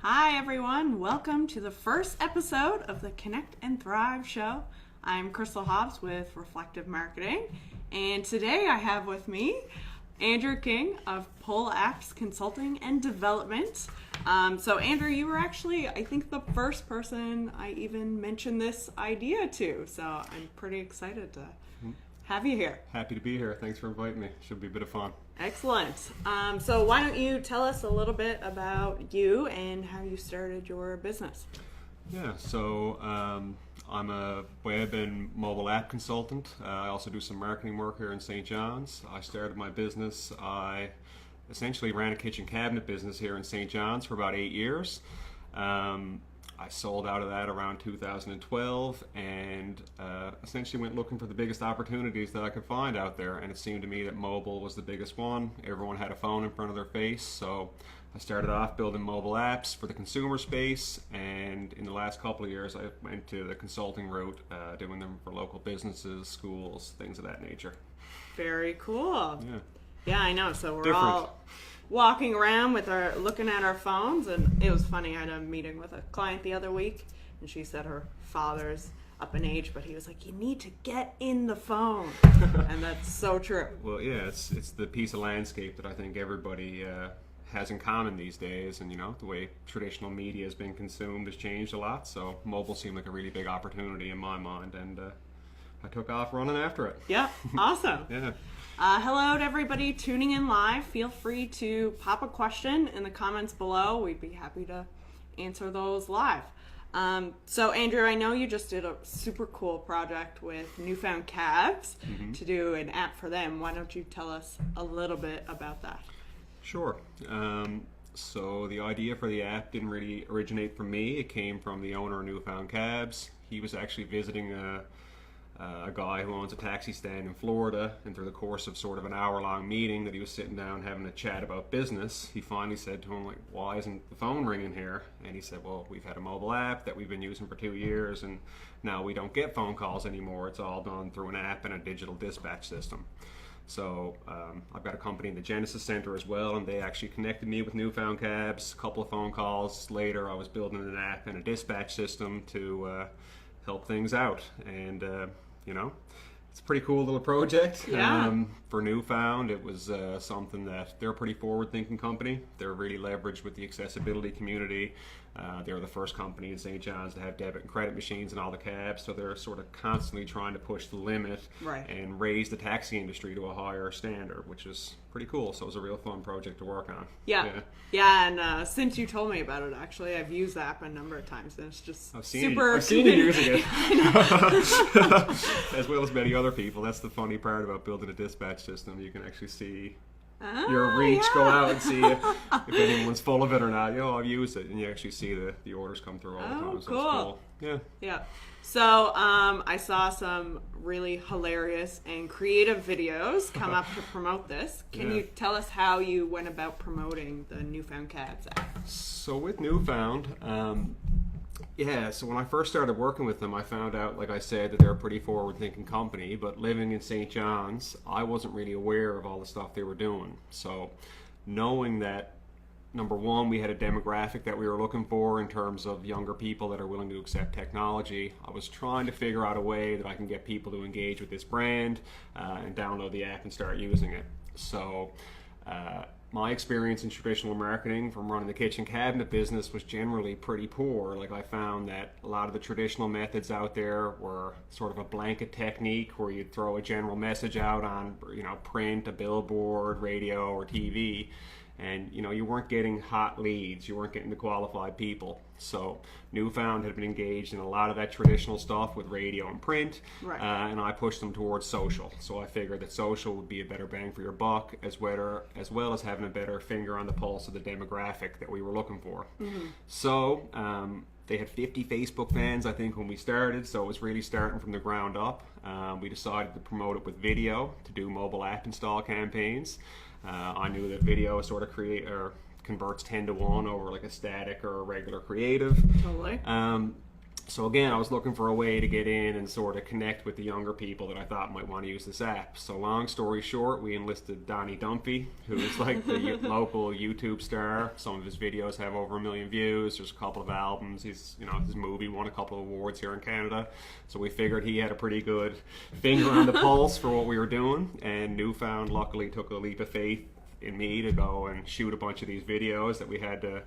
Hi everyone, welcome to the first episode of the Connect and Thrive show. I'm Crystal Hobbs with Reflective Marketing, and today I have with me Andrew King of Pull Apps Consulting and Development. So Andrew, you were actually, I think, the first person I even mentioned this idea to, so I'm pretty excited to have you here. Happy to be here. Thanks for inviting me. Should be a bit of fun. Excellent. So why don't you tell us a little bit about you and how you started your business? Yeah, so I'm a web and mobile app consultant. I also do some marketing work here in St. John's. I started my business. I essentially ran a kitchen cabinet business here in St. John's for about 8 years. I sold out of that around 2012 and essentially went looking for the biggest opportunities that I could find out there, and it seemed to me that mobile was the biggest one. Everyone had a phone in front of their face, so I started off building mobile apps for the consumer space, and in the last couple of years I went to the consulting route, doing them for local businesses, schools, things of that nature. Very cool. Yeah, I know. So we're different. all walking around with looking at our phones, and it was funny. I had a meeting with a client the other week, and she said her father's up in age, but he was like, "You need to get in the phone," and that's so true. Well, yeah, it's the piece of landscape that I think everybody has in common these days, and the way traditional media has been consumed has changed a lot. So mobile seemed like a really big opportunity in my mind, and I took off running after it. Yeah, awesome. Yeah. Hello to everybody tuning in live. Feel free to pop a question in the comments below. We'd be happy to answer those live. So Andrew, I know you just did a super cool project with Newfound cabs to do an app for them. Why don't you tell us a little bit about that? Sure. So the idea for the app didn't really originate from me. It came from the owner of Newfound cabs. He was actually visiting a guy who owns a taxi stand in Florida, and through the course of sort of an hour-long meeting that he was sitting down having a chat about business, he finally said to him, like, "Why isn't the phone ringing here?" And he said, "Well, we've had a mobile app that we've been using for 2 years, and now we don't get phone calls anymore. It's all done through an app and a digital dispatch system." So I've got a company in the Genesis Center as well, and they actually connected me with Newfound cabs. A couple of phone calls later, I was building an app and a dispatch system to help things out, and it's a pretty cool little project. Yeah. For Newfound, it was something that they're a pretty forward-thinking company. They're really leveraged with the accessibility community. They were the first company in St. John's to have debit and credit machines in all the cabs, so they're sort of constantly trying to push the limit and raise the taxi industry to a higher standard, which is pretty cool. So it was a real fun project to work on. Yeah, and since you told me about it, actually, I've used the app a number of times, and it's just I've seen you using it. As well as many other people. That's the funny part about building a dispatch system. You can actually see your reach go out and see if anyone's full of it or not. I've used it, and you actually see the orders come through all the time. So cool. It's cool. Yeah. So I saw some really hilarious and creative videos come up to promote this. Can you tell us how you went about promoting the Newfound cabs app? So with Newfound, so when I first started working with them, I found out, like I said, that they're a pretty forward-thinking company, but living in St. John's, I wasn't really aware of all the stuff they were doing. So knowing that, number one, we had a demographic that we were looking for in terms of younger people that are willing to accept technology, I was trying to figure out a way that I can get people to engage with this brand and download the app and start using it. So my experience in traditional marketing from running the kitchen cabinet business was generally pretty poor. Like, I found that a lot of the traditional methods out there were sort of a blanket technique where you'd throw a general message out on print, a billboard, radio, or TV, and you weren't getting hot leads, you weren't getting the qualified people. So Newfound had been engaged in a lot of that traditional stuff with radio and print, and I pushed them towards social. So I figured that social would be a better bang for your buck, as well as having a better finger on the pulse of the demographic that we were looking for. So they had 50 Facebook fans, I think, when we started, so it was really starting from the ground up. We decided to promote it with video, to do mobile app install campaigns. I knew that video sort of converts 10 to 1 over like a static or a regular creative. Totally. So again, I was looking for a way to get in and sort of connect with the younger people that I thought might want to use this app. So long story short, we enlisted Donnie Dumpy, who's like the local YouTube star. Some of his videos have over 1 million views. There's a couple of albums. His movie won a couple of awards here in Canada. So we figured he had a pretty good finger on the pulse for what we were doing. And Newfound luckily took a leap of faith in me to go and shoot a bunch of these videos that we had to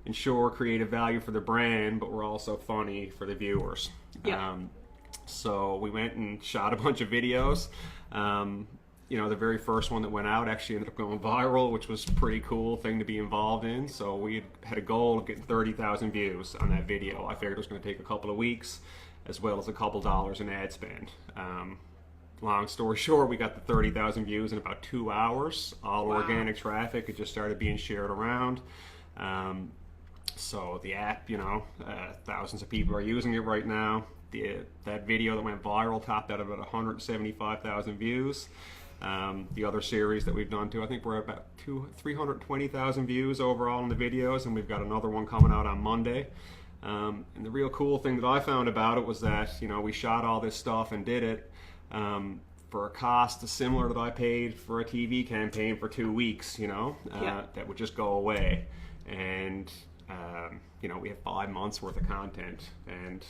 ensure creative value for the brand, but were also funny for the viewers. Yeah. So we went and shot a bunch of videos. The very first one that went out actually ended up going viral, which was a pretty cool thing to be involved in. So we had a goal of getting 30,000 views on that video. I figured it was going to take a couple of weeks, as well as a couple dollars in ad spend. Long story short, we got the 30,000 views in about 2 hours. All Wow. organic traffic. It just started being shared around. So the app, thousands of people are using it right now. That video that went viral topped out about 175,000 views. The other series that we've done too, I think we're at about 320,000 views overall in the videos, and we've got another one coming out on Monday. And the real cool thing that I found about it was that, we shot all this stuff and did it for a cost similar that I paid for a TV campaign for 2 weeks, that would just go away. And we have 5 months worth of content, and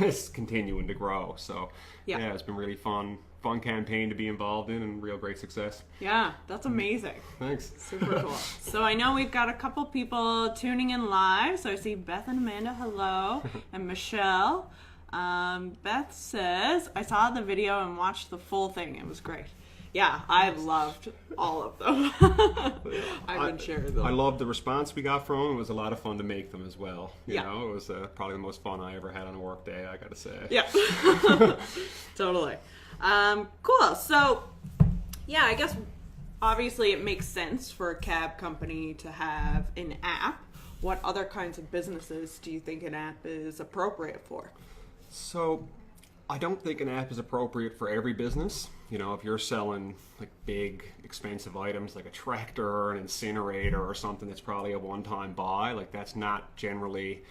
it's continuing to grow. So it's been really fun campaign to be involved in, and real great success. Yeah, that's amazing. Thanks. Super cool. So I know we've got a couple people tuning in live. So I see Beth and Amanda, hello, and Michelle. Beth says, I saw the video and watched the full thing. It was great. Yeah, I loved all of them. I've been sharing them. I loved the response we got from them. It was a lot of fun to make them as well. You know, it was probably the most fun I ever had on a work day, I gotta say. Yeah, totally. Cool. So, yeah, I guess obviously it makes sense for a cab company to have an app. What other kinds of businesses do you think an app is appropriate for? So, I don't think an app is appropriate for every business. If you're selling like big, expensive items like a tractor or an incinerator or something that's probably a one-time buy, like that's not generally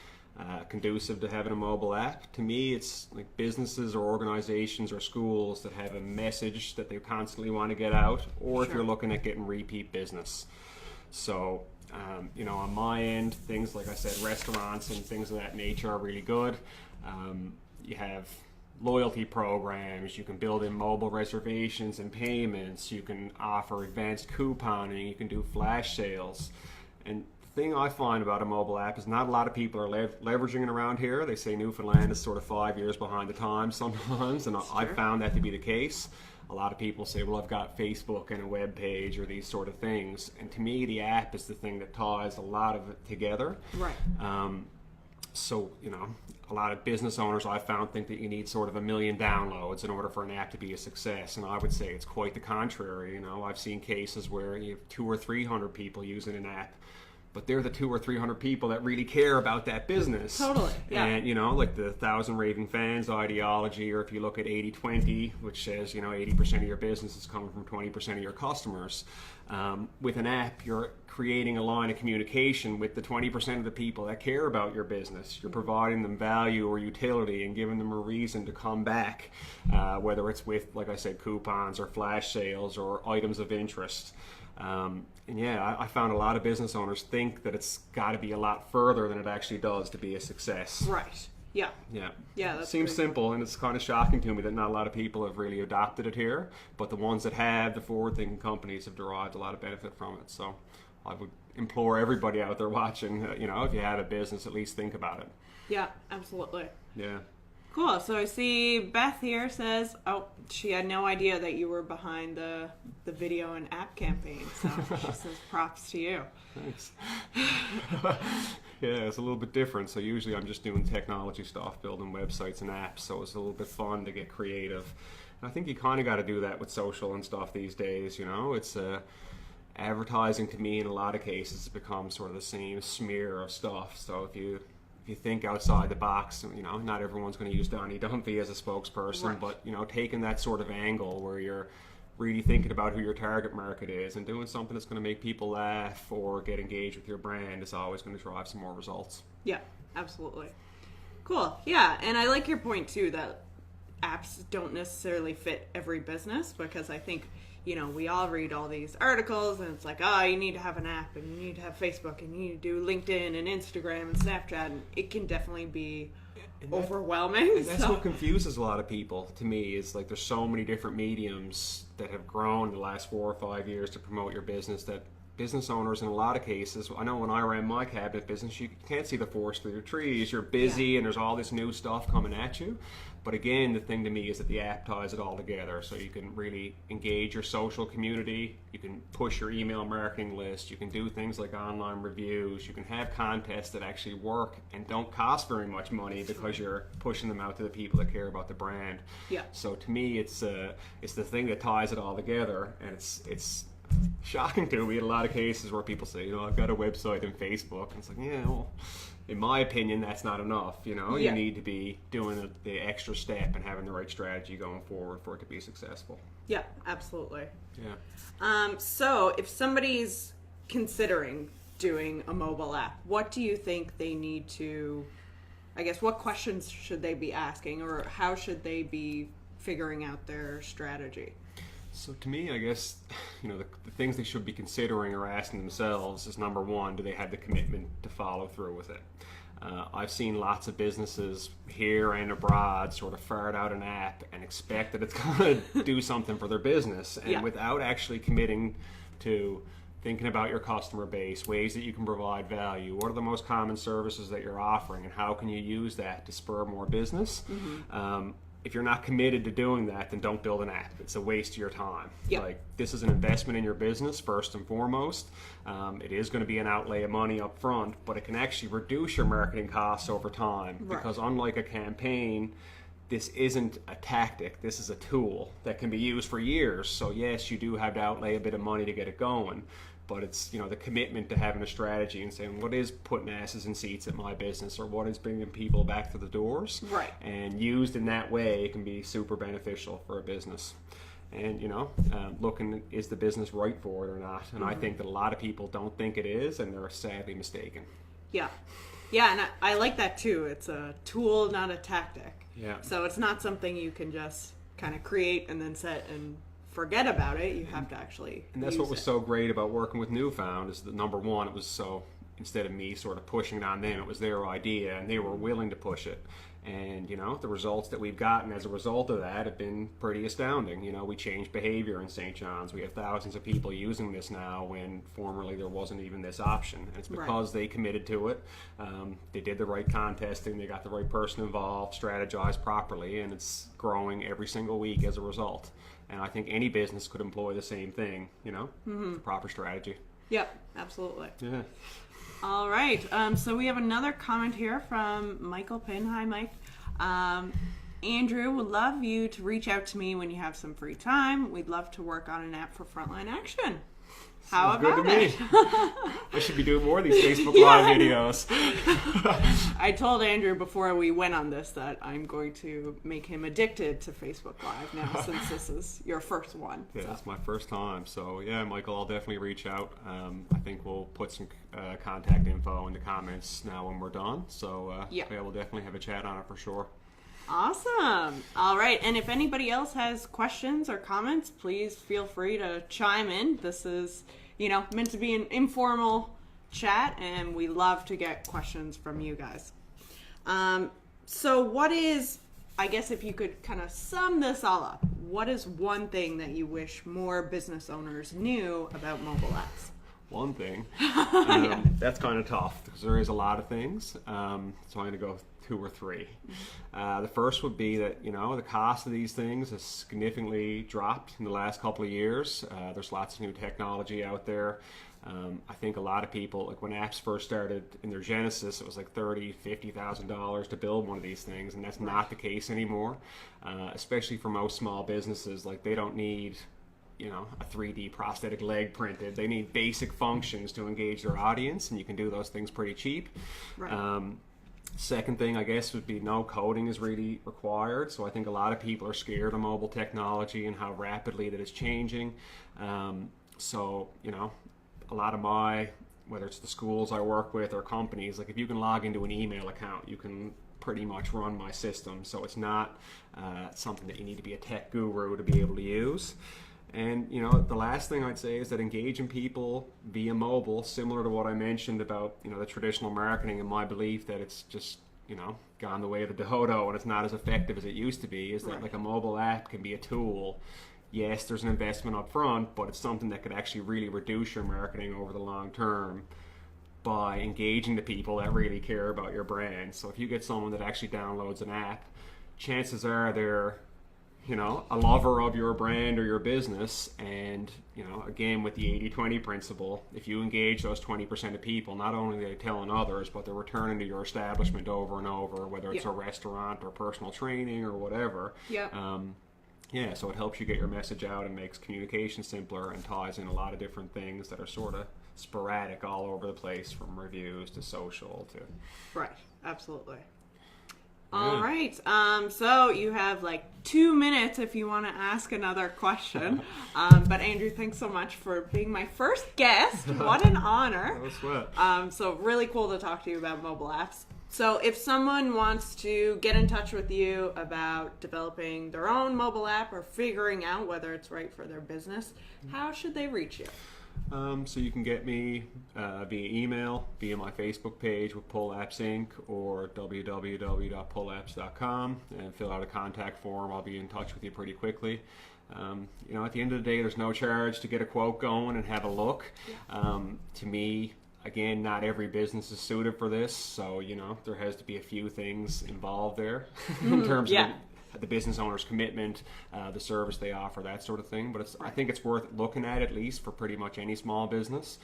conducive to having a mobile app. To me, it's like businesses or organizations or schools that have a message that they constantly want to get out, or if you're looking at getting repeat business. So, on my end, things like I said, restaurants and things of that nature are really good. You have loyalty programs, you can build in mobile reservations and payments, you can offer advanced couponing, you can do flash sales. And the thing I find about a mobile app is not a lot of people are leveraging it around here. They say Newfoundland is sort of 5 years behind the times sometimes, and I've found that to be the case. A lot of people say, well, I've got Facebook and a web page or these sort of things. And to me, the app is the thing that ties a lot of it together. Right. So, a lot of business owners I've found think that you need sort of 1 million downloads in order for an app to be a success. And I would say it's quite the contrary. I've seen cases where you have 200 or 300 people using an app, but they're the 200 or 300 people that really care about that business. Totally, yeah. And, like the 1,000 raving fans ideology, or if you look at 80-20, which says, 80% of your business is coming from 20% of your customers. With an app, you're creating a line of communication with the 20% of the people that care about your business. You're providing them value or utility and giving them a reason to come back, whether it's with, like I said, coupons or flash sales or items of interest. I found a lot of business owners think that it's got to be a lot further than it actually does to be a success. Right. Yeah. Yeah. That seems simple, and it's kind of shocking to me that not a lot of people have really adopted it here. But the ones that have, the forward-thinking companies, have derived a lot of benefit from it. So I would implore everybody out there watching, if you have a business, at least think about it. Yeah, absolutely. Yeah. Cool. So I see Beth here says, she had no idea that you were behind the video and app campaign. So she says props to you. Thanks. Yeah, it's a little bit different. So usually I'm just doing technology stuff, building websites and apps. So it's a little bit fun to get creative. And I think you kind of got to do that with social and stuff these days. It's advertising to me in a lot of cases has become sort of the same smear of stuff. So if you think outside the box, not everyone's going to use Donnie Dumpy as a spokesperson, but taking that sort of angle where you're really thinking about who your target market is and doing something that's going to make people laugh or get engaged with your brand is always going to drive some more results. Yeah, absolutely. Cool. Yeah, and I like your point too that apps don't necessarily fit every business, because I think, we all read all these articles and it's like, oh, you need to have an app and you need to have Facebook and you need to do LinkedIn and Instagram and Snapchat, and it can definitely be overwhelming. And that's what confuses a lot of people to me, is like there's so many different mediums that have grown in the last 4 or 5 years to promote your business that business owners in a lot of cases, I know when I ran my cabinet business, you can't see the forest through the trees. You're busy and there's all this new stuff coming at you. But again, the thing to me is that the app ties it all together, so you can really engage your social community, you can push your email marketing list, you can do things like online reviews, you can have contests that actually work and don't cost very much money because you're pushing them out to the people that care about the brand. Yeah. So to me, it's the thing that ties it all together, and it's shocking to me in a lot of cases where people say, I've got a website and Facebook, and it's like, yeah, well, in my opinion, that's not enough. You need to be doing the extra step and having the right strategy going forward for it to be successful. Yeah, absolutely. Yeah. So if somebody's considering doing a mobile app, what do you think they need to, what questions should they be asking, or how should they be figuring out their strategy? So to me, I guess, the things they should be considering or asking themselves is, number one, do they have the commitment to follow through with it? I've seen lots of businesses here and abroad sort of fart out an app and expect that it's going to do something for their business, and without actually committing to thinking about your customer base, ways that you can provide value, what are the most common services that you're offering, and how can you use that to spur more business? Mm-hmm. If you're not committed to doing that, then don't build an app. It's a waste of your time. Yep. Like, this is an investment in your business first and foremost. It is going to be an outlay of money up front, but it can actually reduce your marketing costs over time. Right. Because unlike a campaign, this isn't a tactic. This is a tool that can be used for years. So yes, you do have to outlay a bit of money to get it going. But it's, the commitment to having a strategy and saying, what is putting asses in seats at my business, or what is bringing people back to the doors? Right. And used in that way, it can be super beneficial for a business. And, looking, is the business right for it or not? And I think that a lot of people don't think it is, and they're sadly mistaken. Yeah. Yeah, and I like that too. It's a tool, not a tactic. Yeah. So it's not something you can just kind of create and then set and forget about it. You have to actually and that's use what was it. So great about working with Newfound, is that, number one, it was so, instead of me sort of pushing it on them, it was their idea and they were willing to push it. And the results that we've gotten as a result of that have been pretty astounding. We changed behavior in St. John's. We have thousands of people using this now when formerly there wasn't even this option. And it's because they committed to it. They did the right contesting. They got the right person involved, strategized properly, and it's growing every single week as a result. And I think any business could employ the same thing, the proper strategy. Yep, absolutely. Yeah. All right. So we have another comment here from Michael Pinn. Hi, Mike. Andrew, would love you to reach out to me when you have some free time. We'd love to work on an app for Frontline Action. How Sounds about good to it? Me. I should be doing more of these Facebook Live videos. I told Andrew before we went on this that I'm going to make him addicted to Facebook Live now, since this is your first one. Yeah, so. It's my first time. So yeah, Michael, I'll definitely reach out. I think we'll put some contact info in the comments now when we're done. So yeah, we'll definitely have a chat on it for sure. Awesome. All right. And if anybody else has questions or comments, please feel free to chime in. This is, meant to be an informal chat, and we love to get questions from you guys. So what is, I guess if you could kind of sum this all up, what is one thing that you wish more business owners knew about mobile apps? One thing. That's kind of tough because there is a lot of things. So I'm going to go 2 or 3. The first would be that, the cost of these things has significantly dropped in the last couple of years. There's lots of new technology out there. I think a lot of people, like when apps first started in their genesis, it was like $30,000, $50,000 to build one of these things, and that's not the case anymore. Especially for most small businesses, like they don't need a 3D prosthetic leg printed. They need basic functions to engage their audience, and you can do those things pretty cheap. Right. Second thing, I guess, would be no coding is really required. So I think a lot of people are scared of mobile technology and how rapidly that is changing. So, a lot of my whether it's the schools I work with or companies, like if you can log into an email account, you can pretty much run my system. So it's not something that you need to be a tech guru to be able to use. And, you know, the last thing I'd say is that engaging people via mobile, similar to what I mentioned about, you know, the traditional marketing and my belief that it's just, you know, gone the way of the dodo and it's not as effective as it used to be, is that Right. like a mobile app can be a tool. Yes, there's an investment up front, but it's something that could actually really reduce your marketing over the long term by engaging the people that really care about your brand. So if you get someone that actually downloads an app, chances are they're, you know, a lover of your brand or your business. And, you know, again, with the 80-20 principle, if you engage those 20% of people, not only are they telling others, but they're returning to your establishment over and over, whether it's a restaurant or personal training or whatever. Yep. Yeah, so it helps you get your message out and makes communication simpler and ties in a lot of different things that are sort of sporadic all over the place, from reviews to social to... Right, absolutely. All right, so you have like 2 minutes if you want to ask another question. But Andrew, thanks so much for being my first guest. What an honor. No sweat. So really cool to talk to you about mobile apps. So if someone wants to get in touch with you about developing their own mobile app or figuring out whether it's right for their business, how should they reach you? So you can get me via email, via my Facebook page with Pull Apps Inc. or www.pullapps.com, and fill out a contact form. I'll be in touch with you pretty quickly. You know, at the end of the day, there's no charge to get a quote going and have a look. To me, again, not every business is suited for this, so, you know, there has to be a few things involved there in terms of the business owner's commitment, the service they offer, that sort of thing. But I think it's worth looking at least for pretty much any small business.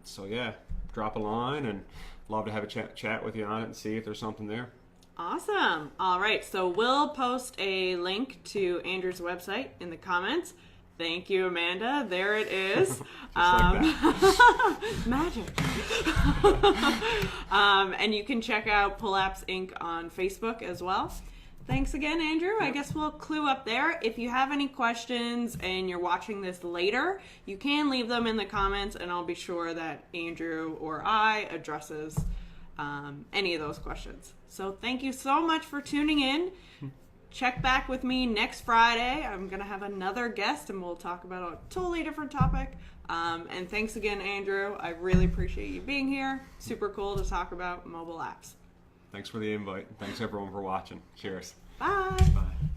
So yeah, drop a line, and love to have a chat with you on it and see if there's something there. Awesome. All right, so we'll post a link to Andrew's website in the comments. Thank you, Amanda. There it is. Just like that. Magic. And you can check out Pull Apps Inc. on Facebook as well. Thanks again, Andrew. I guess we'll clue up there. If you have any questions and you're watching this later, you can leave them in the comments, and I'll be sure that Andrew or I addresses any of those questions. So thank you so much for tuning in. Check back with me next Friday. I'm going to have another guest, and we'll talk about a totally different topic. And thanks again, Andrew. I really appreciate you being here. Super cool to talk about mobile apps. Thanks for the invite. Thanks everyone for watching. Cheers. Bye. Bye.